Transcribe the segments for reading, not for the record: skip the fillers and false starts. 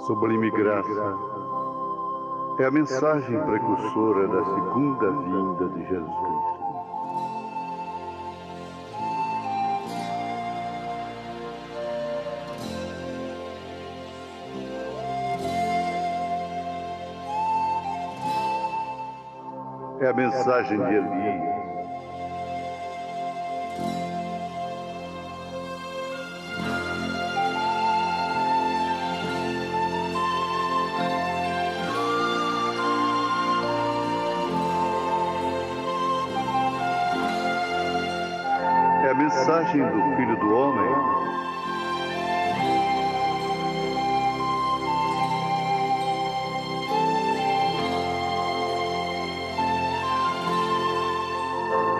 Sublime graça é a mensagem precursora da segunda vinda de Jesus Cristo. É a mensagem de Elias. É a mensagem do Filho do Homem.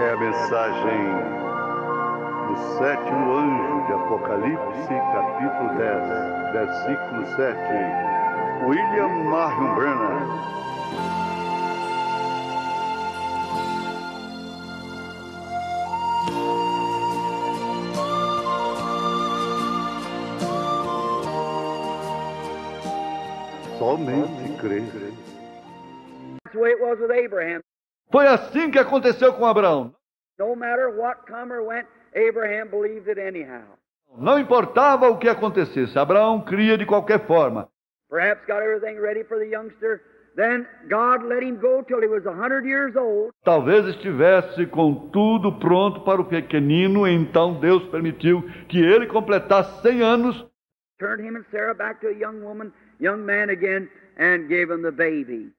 É a mensagem do sétimo anjo de Apocalipse, capítulo 10, versículo 7. William Marion Branham. Somente crer. That's the way it was with Abraham. Foi assim que aconteceu com Abraão. No matter what come or went, Abraham believed it anyhow. Não importava o que acontecesse, Abraão cria de qualquer forma. Perhaps got everything ready for the youngster. Then God let him go till he was 100 years old. Talvez estivesse com tudo pronto para o pequenino, então Deus permitiu que ele completasse 100 anos. Turned him and Sarah back to a young man again, and gave him the baby.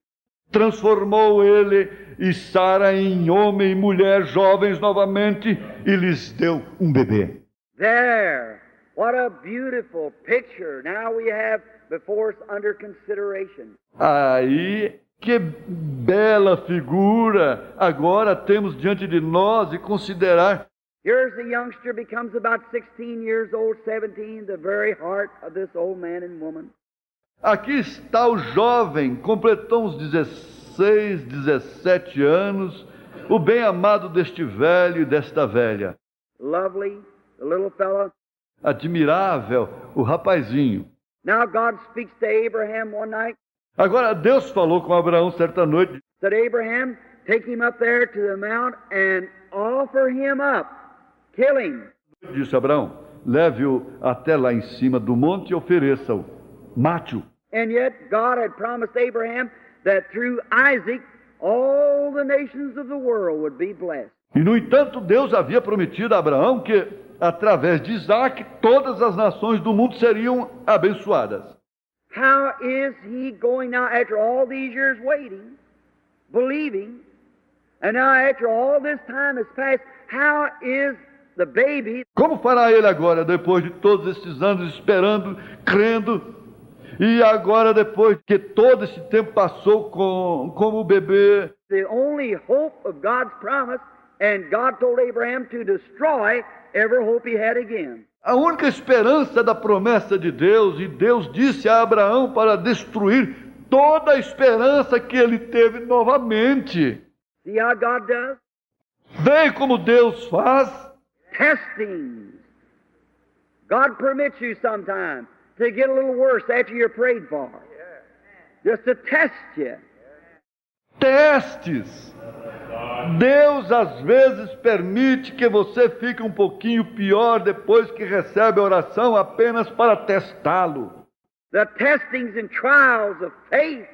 Transformou ele e Sara em homem e mulher jovens novamente e lhes deu um bebê. There, what a beautiful picture now we have before us under consideration. Aí, que bela figura agora temos diante de nós e considerar. Here's the youngster becomes about 16 years old, 17, the very heart of this old man and woman. Aqui está o jovem, completou uns 16, 17 anos, o bem-amado deste velho e desta velha. Lovely, the little fella. Admirável, o rapazinho. Now God speaks to Abraham one night. Agora Deus falou com Abraão certa noite. Said, Abraham, take him up there to the mount and offer him up. Kill him. Disse Abraão, leve-o até lá em cima do monte e ofereça-o. Mate-o. And yet God had promised Abraham that through Isaac all the nations of the world would be blessed. E no entanto Deus havia prometido a Abraão que através de Isaac todas as nações do mundo seriam abençoadas. How is he going now after all these years waiting, believing, and now after all this time has passed, how is the baby? Como fará ele agora, depois de todos esses anos esperando, crendo, e agora depois que todo esse tempo passou como bebê? The only hope of God's promise, and God told Abraham to destroy every hope he had again. A única esperança da promessa de Deus, e Deus disse a Abraão para destruir toda a esperança que ele teve novamente. See how God does? Vê como Deus faz. Testing. God permits you sometimes to get a little worse after you're prayed for. Just to test you. Testes. Deus às vezes permite que você fique um pouquinho pior depois que recebe a oração apenas para testá-lo. The testings and trials of faith,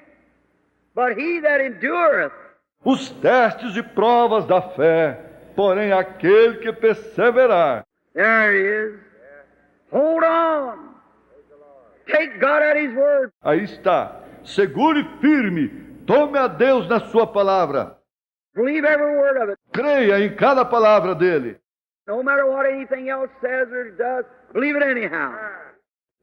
but he that endureth. Os testes e provas da fé, porém aquele que perseverar. There he is. Hold on. Take God at his word. Aí está. Segure firme. Tome a Deus na sua palavra. Believe every word of it. Creia em cada palavra dele. No matter what anything else says or does, believe it anyhow.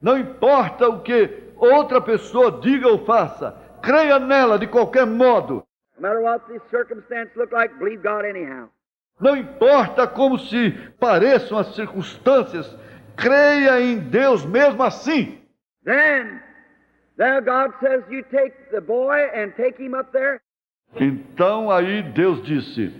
Não importa o que outra pessoa diga ou faça. Creia nela de qualquer modo. No matter what the circumstance look like, believe God anyhow. Não importa como se pareçam as circunstâncias. Creia em Deus mesmo assim. Then God says, you take the boy and take him up there. Então aí Deus disse,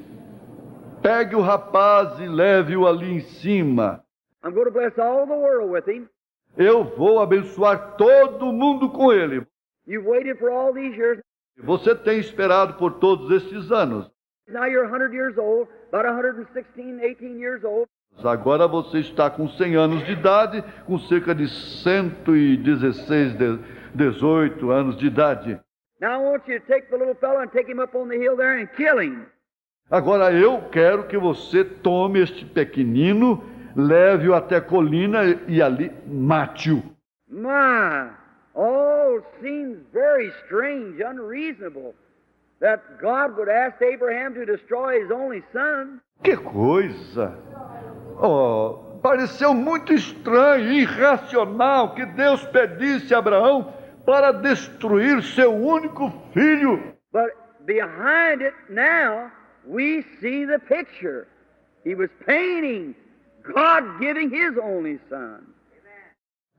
pegue o rapaz e leve-o ali em cima. I'm going to bless all the world with him. Eu vou abençoar todo mundo com ele. You've waited for all these years. Você tem esperado por todos estes anos. Now you're 100 years old, about 116, 18 years old. Agora você está com 100 anos de idade, com cerca de 116, 18 anos de idade. Now I want you to take the little fellow and take him up on the hill there and kill him. Agora eu quero que você tome este pequenino, leve-o até a colina e ali mate-o. My, all seems very strange, unreasonable, that God would ask Abraham to destroy his only son. Que coisa! Oh, pareceu muito estranho e irracional que Deus pedisse a Abraão para destruir seu único filho. But behind it now, we see the picture. He was painting God giving his only son.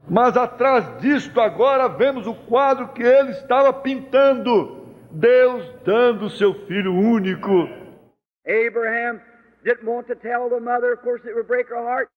Mas atrás disto agora vemos o quadro que ele estava pintando. Deus dando seu filho único. Abraham didn't want to tell the mother, of course it would break her heart.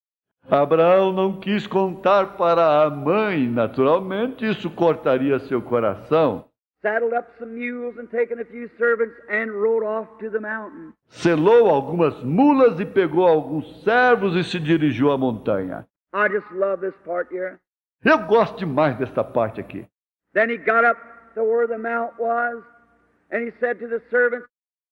Abraão não quis contar para a mãe, naturalmente, isso cortaria seu coração. Saddled up some mules and taken a few servants and rode off to the mountain. Selou algumas mulas e pegou alguns servos e se dirigiu à montanha. I just love this part here. Eu gosto demais desta parte aqui. Then he got up to where the mount was, and he said to the servants,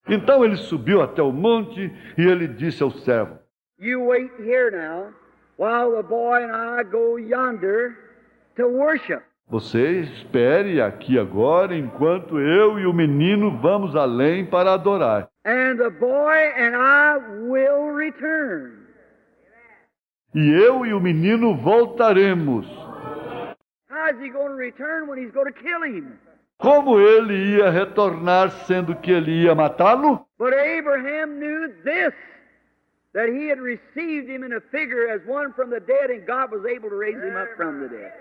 Então ele subiu até o monte e ele disse ao servo: You wait here now, while the boy and I go yonder to worship. Você espere aqui agora, enquanto eu e o menino vamos além para adorar. And the boy and I will return. E eu e o menino voltaremos. How is he going to return when he's going to kill him? Como ele ia retornar, sendo que ele ia matá-lo? But Abraham knew this, that he had received him in a figure as one from the dead, and God was able to raise him up from the dead.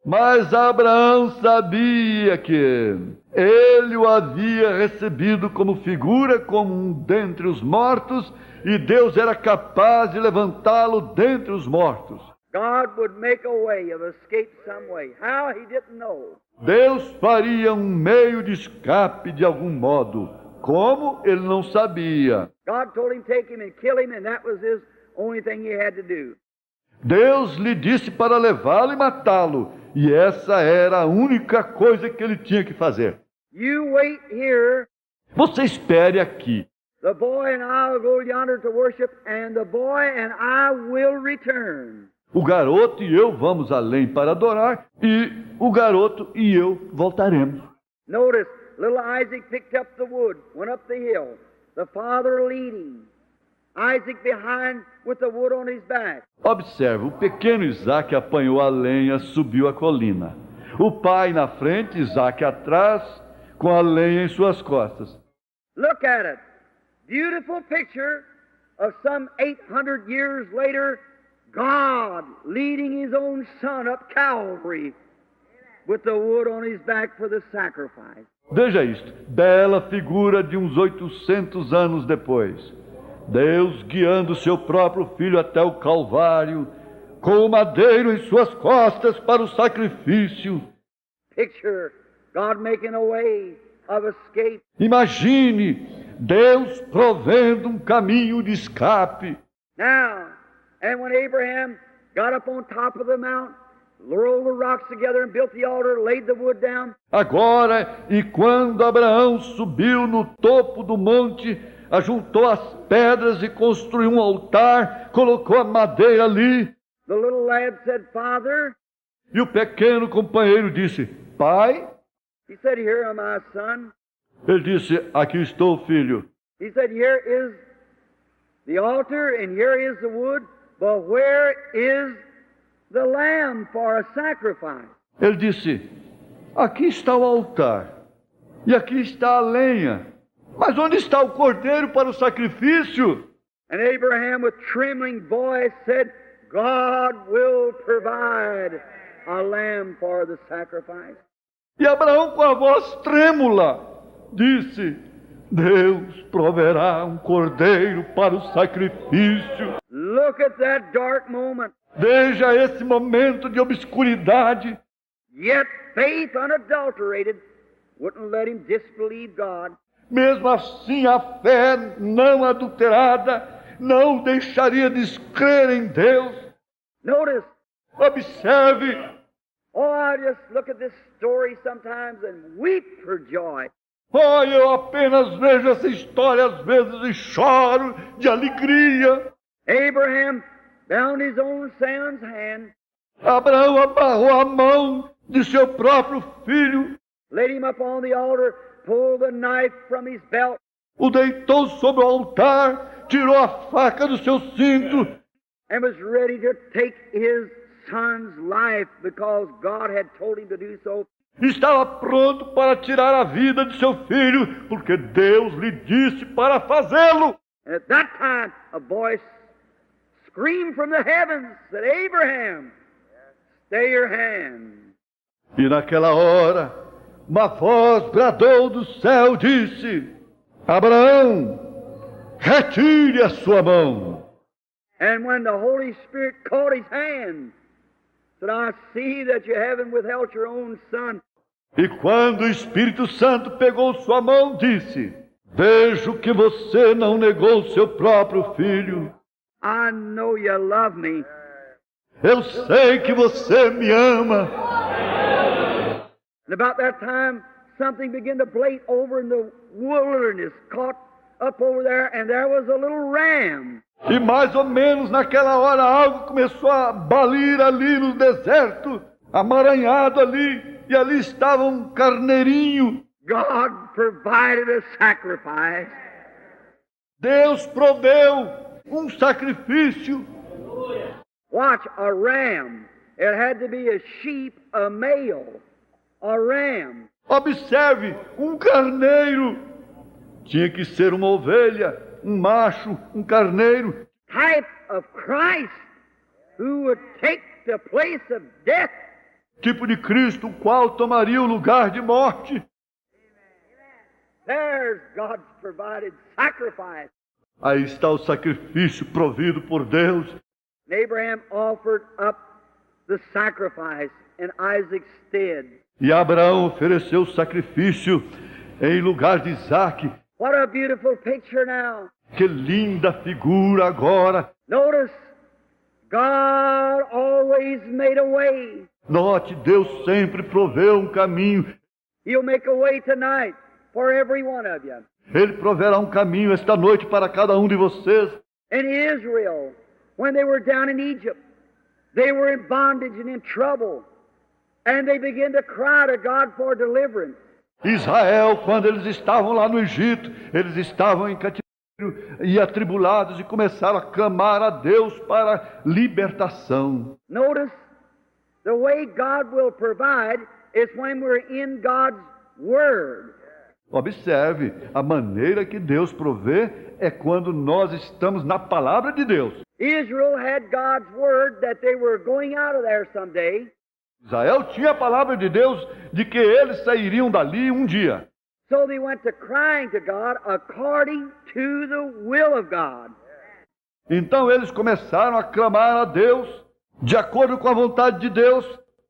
Mas Abraão sabia que ele o havia recebido como figura, como um dentre os mortos, e Deus era capaz de levantá-lo dentre os mortos. God would make a way of escape some way. How, he didn't know. Deus faria um meio de escape de algum modo. Como? Ele não sabia. God told him take him and kill him, and that was his only thing he had to do. Deus lhe disse para levá-lo e matá-lo, e essa era a única coisa que ele tinha que fazer. You wait here. Você espere aqui. The boy and I will go yonder to worship, and the boy and I will return. O garoto e eu vamos além para adorar, e o garoto e eu voltaremos. Notice, little Isaac picked up the wood, went up the hill, the father leading, Isaac behind with the wood on his back. Observe, o pequeno Isaac apanhou a lenha, subiu a colina. O pai na frente, Isaac atrás, com a lenha em suas costas. Look at it. Beautiful picture of some 800 years later, God leading his own son up Calvary with the wood on his back for the sacrifice. Veja isto, bela figura de uns 800 anos depois. Deus guiando seu próprio filho até o Calvário, com o madeiro em suas costas para o sacrifício. Picture God making a way of escape. Imagine Deus provendo um caminho de escape. Now, and when Abraham got up on top of the mount, rolled the rocks together and built the altar, laid the wood down. Agora, e quando Abraão subiu no topo do monte, ajuntou as pedras e construiu um altar, colocou a madeira ali. The little lad said, Father. E o pequeno companheiro disse, Pai. He said, Here am I, son. Ele disse, aqui estou, filho. He said, Here is the altar and here is the wood, but where is the lamb for a sacrifice? Ele disse, aqui está o altar e aqui está a lenha, mas onde está o cordeiro para o sacrifício? And Abraham with trembling voice said, God will provide a lamb for the sacrifice. E Abraão com a voz trêmula disse, Deus proverá um cordeiro para o sacrifício. Look at that dark moment. Veja esse momento de obscuridade. Yet faith unadulterated wouldn't let him disbelieve God. Mesmo assim, a fé não adulterada não deixaria descrer em Deus. Notice. Observe. Oh, I just look at this story sometimes and weep for joy. Oh, eu apenas vejo essa história às vezes e choro de alegria. Abraham bound his own son's hand. Abraão amarrou a mão de seu próprio filho. Laid him up on the altar, pulled the knife from his belt. O deitou sobre o altar, tirou a faca do seu cinto. And was ready to take his son's life because God had told him to do so. Estava pronto para tirar a vida de seu filho, porque Deus lhe disse para fazê-lo. And at that time, a voice screamed from the heavens, said, Abraham, stay your hand. E naquela hora, uma voz bradou do céu, disse, Abraão, retire a sua mão. And when the Holy Spirit caught his hand, said, I see that you haven't withheld your own son. E quando o Espírito Santo pegou sua mão, disse, vejo que você não negou seu próprio filho. I know you love me. Eu sei que você me ama. And about that time, something began to blate over in the wilderness, caught up over there, and there was a little ram. E mais ou menos naquela hora algo começou a balir ali no deserto, amaranhado ali, e ali estava um carneirinho. God provided a sacrifice. Deus proveu um sacrifício. Watch, a ram. It had to be a sheep, a male, a ram. Observe, um carneiro. Tinha que ser uma ovelha, um macho, um carneiro. Type of Christ, who would take the place of death. Tipo de Cristo, o qual tomaria o lugar de morte. There's God's provided sacrifice. Aí está o sacrifício provido por Deus. And Abraham offered up the sacrifice in Isaac's stead. E Abraão ofereceu o sacrifício em lugar de Isaque. What a beautiful picture now. Que linda figura agora. Notice, God always made a way. Note, Deus sempre proveu um caminho. He'll make a way tonight for every one of you. Ele proverá um caminho esta noite para cada um de vocês. In Israel, when they were down in Egypt, they were in bondage and in trouble. And they began to cry to God for deliverance. Israel, quando eles estavam lá no Egito, eles estavam em cativeiro e atribulados e começaram a clamar a Deus para libertação. Notice, the way God will provide is when we're in God's Word. Observe, a maneira que Deus provê é quando nós estamos na palavra de Deus. Israel had God's Word that they were going out of there someday. Israel tinha a palavra de Deus de que eles sairiam dali um dia. So they went to crying to God according to the will of God. Então eles começaram a clamar a Deus de acordo com a vontade de Deus.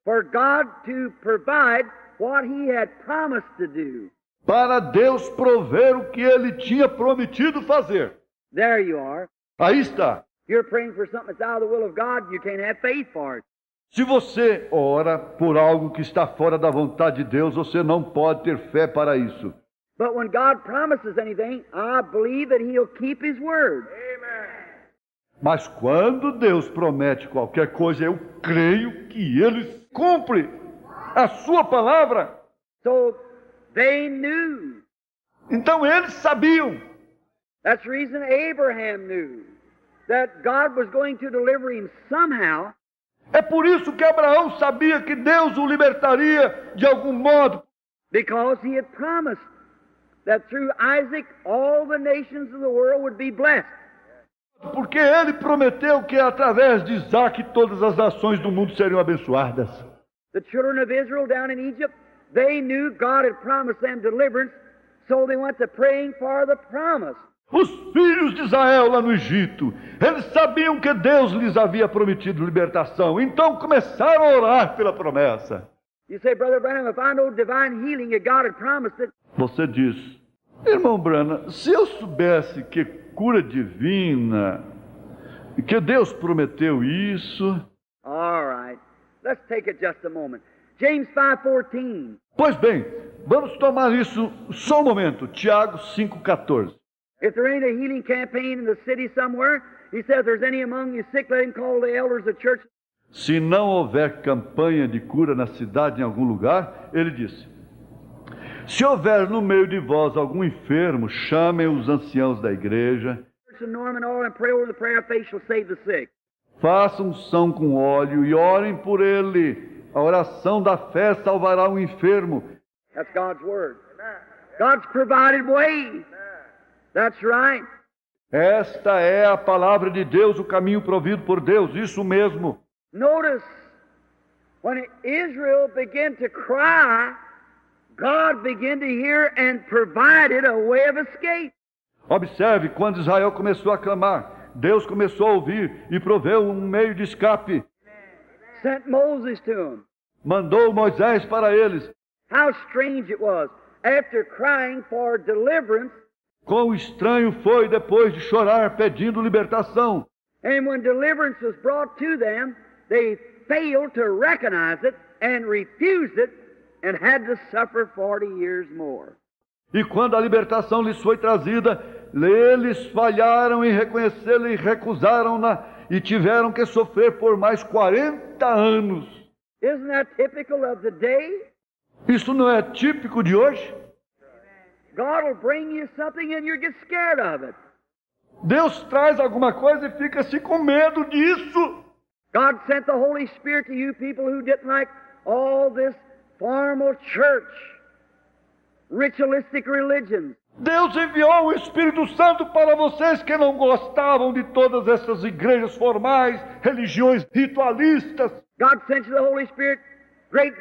For God to provide what He had promised to do. Para Deus prover o que Ele tinha prometido fazer. There you are. Aí está. You're praying for something that's out of the will of God, you can't have faith for it. Se você ora por algo que está fora da vontade de Deus, você não pode ter fé para isso. But when God promises anything, I believe that He'll keep His word. Amen. Mas quando Deus promete qualquer coisa, eu creio que Ele cumpre a sua palavra. So they knew. Então eles sabiam. That's the reason Abraham knew that God was going to deliver him somehow. É por isso que Abraão sabia que Deus o libertaria de algum modo. Because he had promised that through Isaac all the nations of the world would be blessed. Porque ele prometeu que através de Isaac todas as nações do mundo seriam abençoadas. The children of Israel down in Egypt, they knew God had promised them deliverance So they went to praying for the promise. Os filhos de Israel lá no Egito, eles sabiam que Deus lhes havia prometido libertação, então começaram a orar pela promessa. You say, Brother Branham, if I know divine healing, if God had promised it. Você diz, irmão Branham, se eu soubesse que cura divina, que Deus prometeu isso. All right, let's take it just a moment. James 5:14. Pois bem, vamos tomar isso só um momento. Tiago 5,14. If there ain't a healing campaign in the city somewhere, he says, if there's any among you sick, let him call the elders of the church. Se não houver campanha de cura na cidade em algum lugar, ele disse, se houver no meio de vós algum enfermo, chamem os anciãos da igreja. Façam unção com óleo e orem por ele. A oração da fé salvará o enfermo. That's God's word. God's provided way. That's right. Esta é a palavra de Deus, o caminho provido por Deus, isso mesmo. Notice, when Israel began to cry, God began to hear and provided a way of escape. Observe, quando Israel começou a clamar, Deus começou a ouvir e proveu um meio de escape. Sent Moses to them. Mandou Moisés para eles. How strange it was, after crying for deliverance. Quão estranho foi depois de chorar pedindo libertação. And when deliverance was brought to them, they failed to recognize it and refused it and had to suffer 40 years more. E quando a libertação lhes foi trazida, eles falharam em reconhecê-la e recusaram-na e tiveram que sofrer por mais 40 anos. Isn't that typical of the day? Isso não é típico de hoje? God will bring you something and you get scared of it. Deus traz alguma coisa e fica-se com medo disso. God sent the Holy Spirit to you people who didn't like all this formal church, ritualistic religion. Deus enviou o Espírito Santo para vocês que não gostavam de todas essas igrejas formais, religiões ritualistas. God sent you the Holy Spirit. Great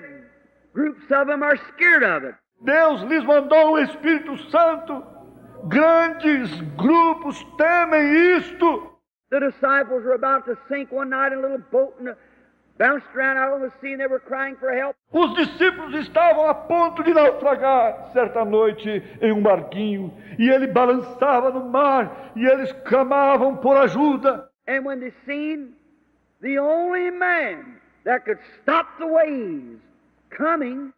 groups of them are scared of it. Deus lhes mandou o Espírito Santo. Grandes grupos temem isto. The disciples were about to sink one night in a little boat and bounced around out on the sea and they were crying for help. Os discípulos estavam a ponto de naufragar certa noite em um barquinho e ele balançava no mar e eles clamavam por ajuda. And when they seen the only man that could stop the waves coming,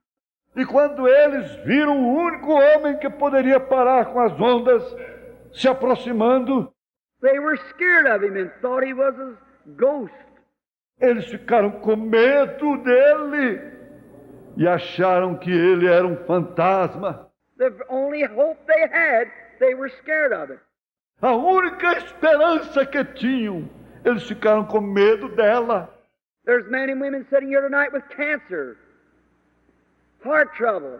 e quando eles viram o único homem que poderia parar com as ondas se aproximando, they were scared of him and thought he was a ghost. Eles ficaram com medo dele e acharam que ele era um fantasma. The only hope they had, they were scared of it. A única esperança que tinham, eles ficaram com medo dela. There's men and women sitting here tonight with cancer, heart trouble,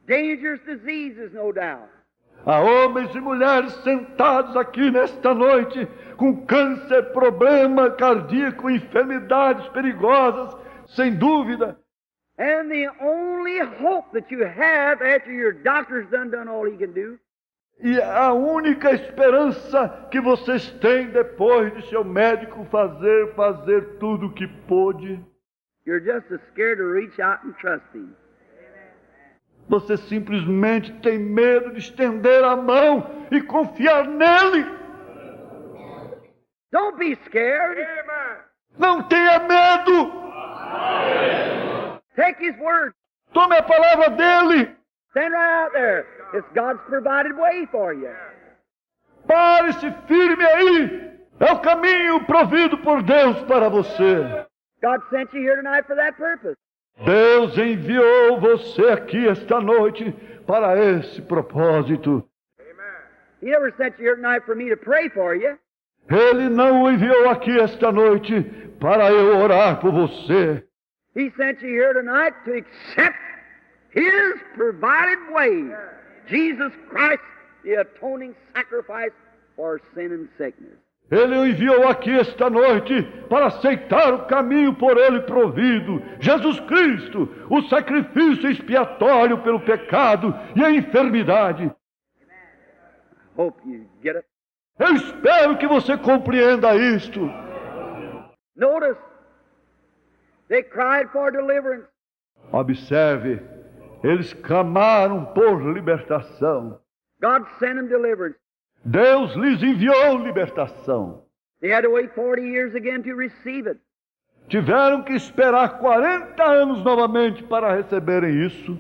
dangerous diseases, no doubt. Há homens e mulheres sentados aqui nesta noite com câncer, problema cardíaco, enfermidades perigosas, sem dúvida. And the only hope that you have after your doctor's done all he can do. E a única esperança que vocês têm depois de seu médico fazer tudo o que pôde. You're just as scared to reach out and trust him. Você simplesmente tem medo de estender a mão e confiar nele. Don't be scared. Não tenha medo. Take his word. Tome a palavra dele. Stand right out there. It's God's provided way for you. Pare-se firme aí. É o caminho provido por Deus para você. God sent you here tonight for that purpose. Deus enviou você aqui esta noite para esse propósito. He never sent you here tonight for me to pray for you. Ele não o enviou aqui esta noite para eu orar por você. He sent you here tonight to accept His provided way. Jesus Christ, the atoning sacrifice for sin and sickness. Ele o enviou aqui esta noite para aceitar o caminho por ele provido, Jesus Cristo, o sacrifício expiatório pelo pecado e a enfermidade. Hope you get it. Eu espero que você compreenda isto. Notice, they cried for deliverance. Observe, eles clamaram por libertação. God sent them deliverance. Deus lhes enviou libertação. They had to wait 40 years again to receive it. Tiveram que esperar 40 anos novamente para receberem isso.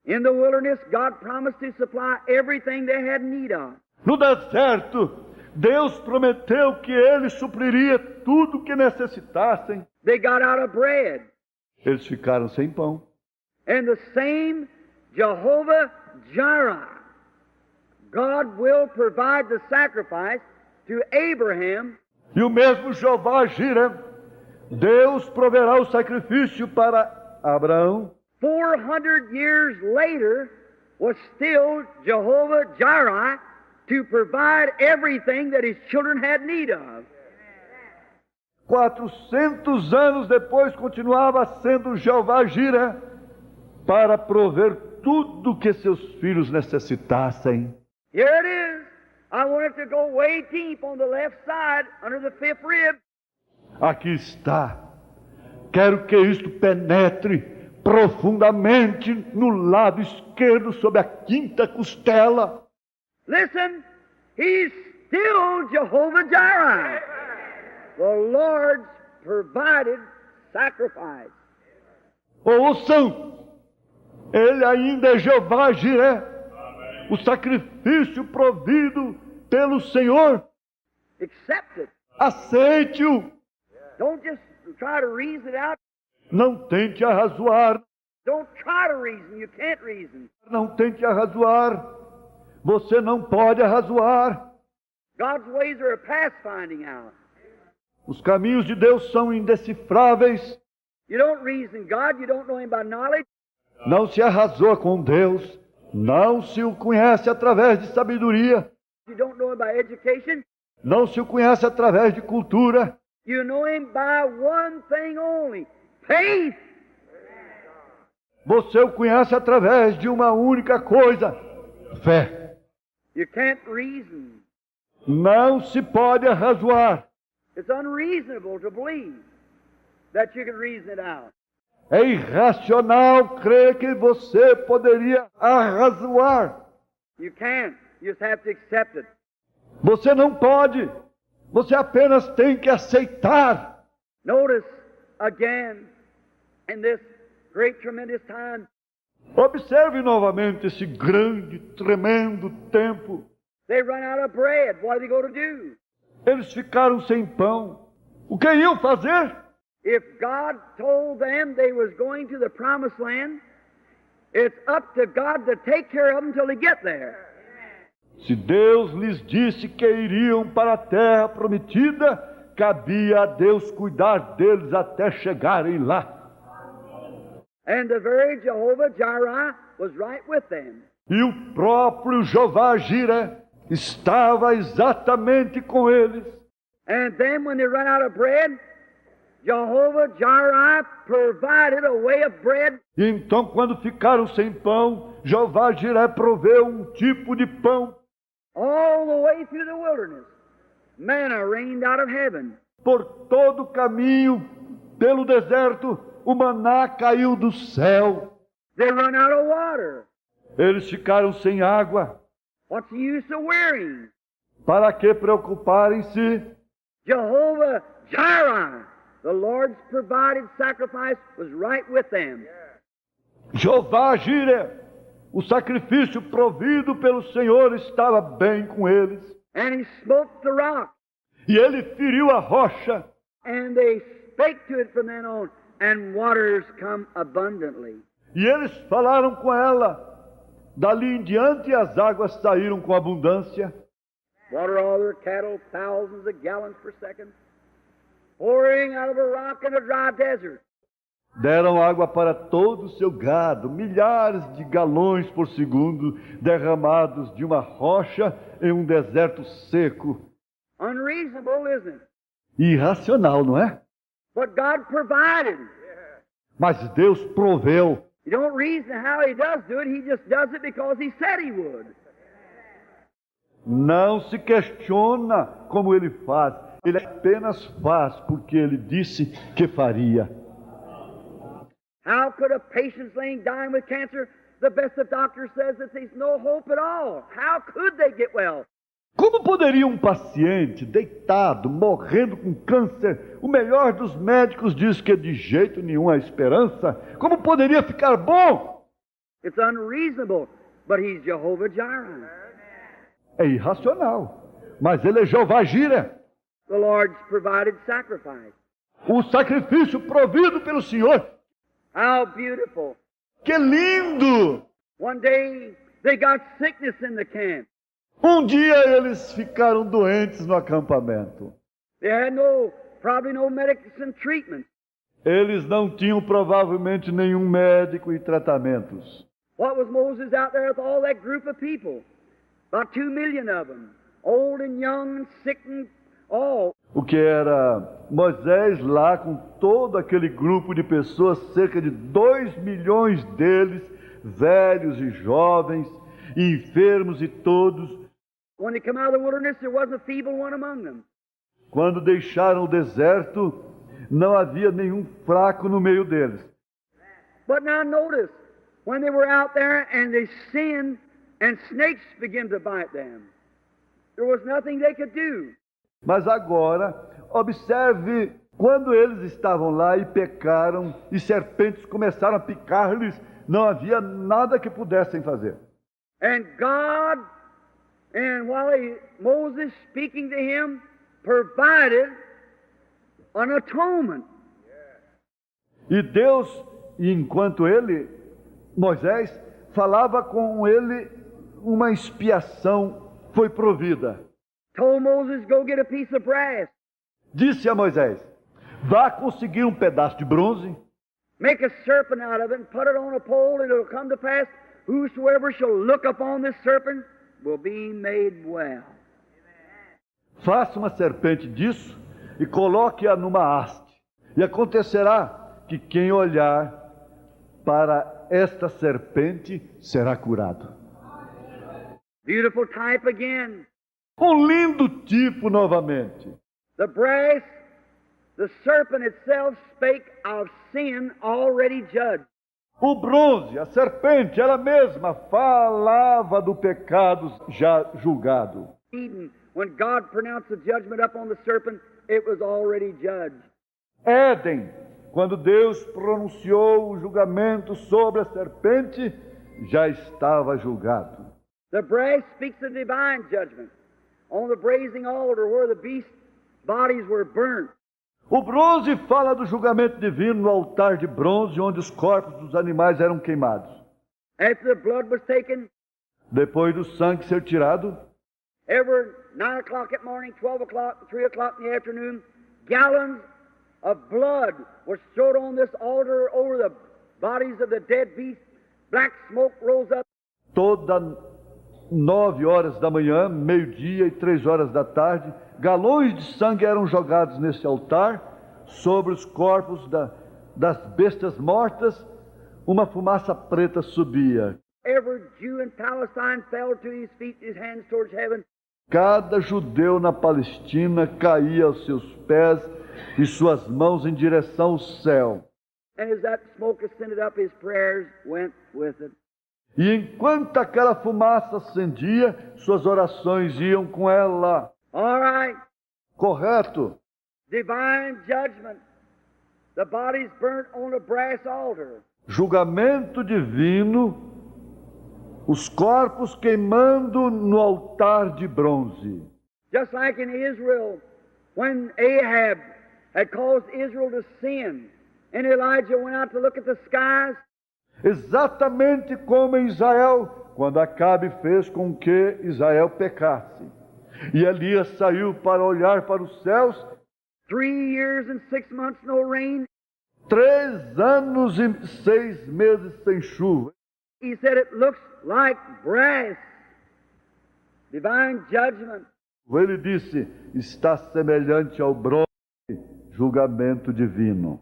In the wilderness, God promised to supply everything they had need of. No deserto, Deus prometeu que Ele supriria tudo o que necessitassem. They got out of bread. Eles ficaram sem pão. And the same Jehovah Jireh, God will provide the sacrifice to Abraham. E o mesmo Jeová Jireh, Deus proverá o sacrifício para Abraão. 400 years later was still Jehovah Jireh to provide everything that his children had need of. 400 anos depois continuava sendo Jeová Jireh para prover tudo que seus filhos necessitassem. Here it is. I want it to go way deep on the left side under the fifth rib. Aqui está. Quero que isto penetre profundamente no lado esquerdo, sob a quinta costela. Listen, he's still Jehovah Jireh, the Lord's provided sacrifice. Ouçam, ele ainda é Jeová Jireh, o sacrifício provido pelo Senhor. Accept it. Aceite-o. Don't just try to reason it out. Não tente arrazoar. Don't try to reason. You can't reason. Não tente arrazoar. Você não pode arrazoar. God's ways are past finding out. Os caminhos de Deus são indecifráveis. You don't reason God. You don't know Him by knowledge. Não se arrazoa com Deus. Não se o conhece através de sabedoria. You don't know Him by education. Não se o conhece através de cultura. You know Him by one thing only. Faith. Você o conhece através de uma única coisa: fé. You can't reason. Não se pode arrazoar. It's unreasonable to believe that you can reason it out. É irracional crer que você poderia arrazoar. You can't. You just have to accept it. Você não pode. Você apenas tem que aceitar. Notice again in this great tremendous time. Observe novamente esse grande, tremendo tempo. They run out of bread. What are they going to do? Eles ficaram sem pão. O que iam fazer? If God told them they was going to the promised land, it's up to God to take care of them till they get there. Se Deus lhes disse que iriam para a terra prometida, cabia a Deus cuidar deles até chegarem lá. And the very Jehovah Jireh was right with them. E o próprio Jeová Jireh estava exatamente com eles. And then when they run out of bread, Jehovah Jireh provided a way of bread. E então, quando ficaram sem pão, Jeová Jireh proveu um tipo de pão. All the way through the wilderness, manna rained out of heaven. Por todo o caminho, pelo deserto, o maná caiu do céu. They run out of water. Eles ficaram sem água. What's the use of worrying? Para que preocuparem-se? Jehovah Jireh, the Lord's provided sacrifice, was right with them. Jeová Jireh, o sacrifício provido pelo Senhor, estava bem com eles. And he smote the rock, E ele feriu a rocha. and they spake to it from then on, and waters come abundantly. E eles falaram com ela. Dali em diante as águas saíram com abundância. Water all their cattle, thousands of gallons per second, pouring out of a rock in a dry desert. Deram água para todo o seu gado, milhares de galões por segundo, derramados de uma rocha em um deserto seco. Unreasonable, isn't it? Irracional, não é? But God provided. Mas Deus proveu. You don't reason how He does do it. He just does it because He said He would. Não se questiona como Ele faz. Ele apenas faz porque Ele disse que faria. How could a patient laying dying with cancer, the best of doctors says that there's no hope at all. How could they get well? Como poderia um paciente deitado, morrendo com câncer, o melhor dos médicos diz que de jeito nenhum há esperança, como poderia ficar bom? It's unreasonable, but He's Jehovah Jireh. É irracional, mas Ele é Jeová Jireh. The Lord's provided sacrifice. O sacrifício provido pelo Senhor. How beautiful. Que lindo! One day they got sickness in the camp. Um dia eles ficaram doentes no acampamento. They had probably no medicine treatment. Eles não tinham provavelmente nenhum médico e tratamentos. What was Moses out there with all that group of people? About 2 million of them. Old and young and sick and all. O que era Moisés lá com todo aquele grupo de pessoas, cerca de 2 milhões deles, velhos e jovens, enfermos e todos. When they come out of the wilderness, there wasn't a feeble one among them. Quando deixaram o deserto, não havia nenhum fraco no meio deles. But now notice, when they were out there and they sinned and snakes began to bite them, there was nothing they could do. Mas agora, observe, quando eles estavam lá e pecaram e serpentes começaram a picar-lhes, não havia nada que pudessem fazer. And God, and while Moses speaking to him, provided an atonement. E Deus, enquanto Moisés, falava com ele, uma expiação foi provida. Told Moses, go get a piece of brass. Disse a Moisés, vá conseguir um pedaço de bronze. Make a serpent out of it and put it on a pole, and it will come to pass, whosoever shall look upon this serpent will be made well. Faça uma serpente disso e coloque-a numa haste. E acontecerá que quem olhar para esta serpente será curado. Beautiful type again. Um lindo tipo novamente. The brass, the serpent itself spake of sin already judged. O bronze, a serpente, ela mesma falava do pecado já julgado. Eden, when God pronounced the judgment upon the serpent, it was already judged. Éden, quando Deus pronunciou o julgamento sobre a serpente, já estava julgado. The brass speaks of divine judgment on the brazen altar where the beasts' bodies were burnt. O bronze fala do julgamento divino no altar de bronze, onde os corpos dos animais eram queimados. After the blood was taken, depois do sangue ser tirado, every 9 o'clock at morning, 12 o'clock, 3 o'clock in the afternoon, gallons of blood was thrown on this altar over the bodies of the dead beasts. Black smoke rose up. Toda 9 horas da manhã, meio-dia e 3 horas da tarde, galões de sangue eram jogados nesse altar, sobre os corpos das bestas mortas, uma fumaça preta subia. Every Jew in Palestine fell to his feet, his hands towards heaven. Cada judeu na Palestina caía aos seus pés e suas mãos em direção ao céu. And as that smoke ascended up, his prayers went with it. E enquanto aquela fumaça ascendia, suas orações iam com ela. All right. Correto. Divine judgment. The bodies burnt on a brass altar. Julgamento divino, os corpos queimando no altar de bronze. Just like in Israel, when Ahab had caused Israel to sin, and Elijah went out to look at the skies. Exatamente como em Israel, quando Acabe fez com que Israel pecasse. E Elias saiu para olhar para os céus. 3 years and 6 months, no rain. 3 anos e 6 meses sem chuva. He said it looks like brass. Divine judgment. Ele disse, está semelhante ao bronze, julgamento divino.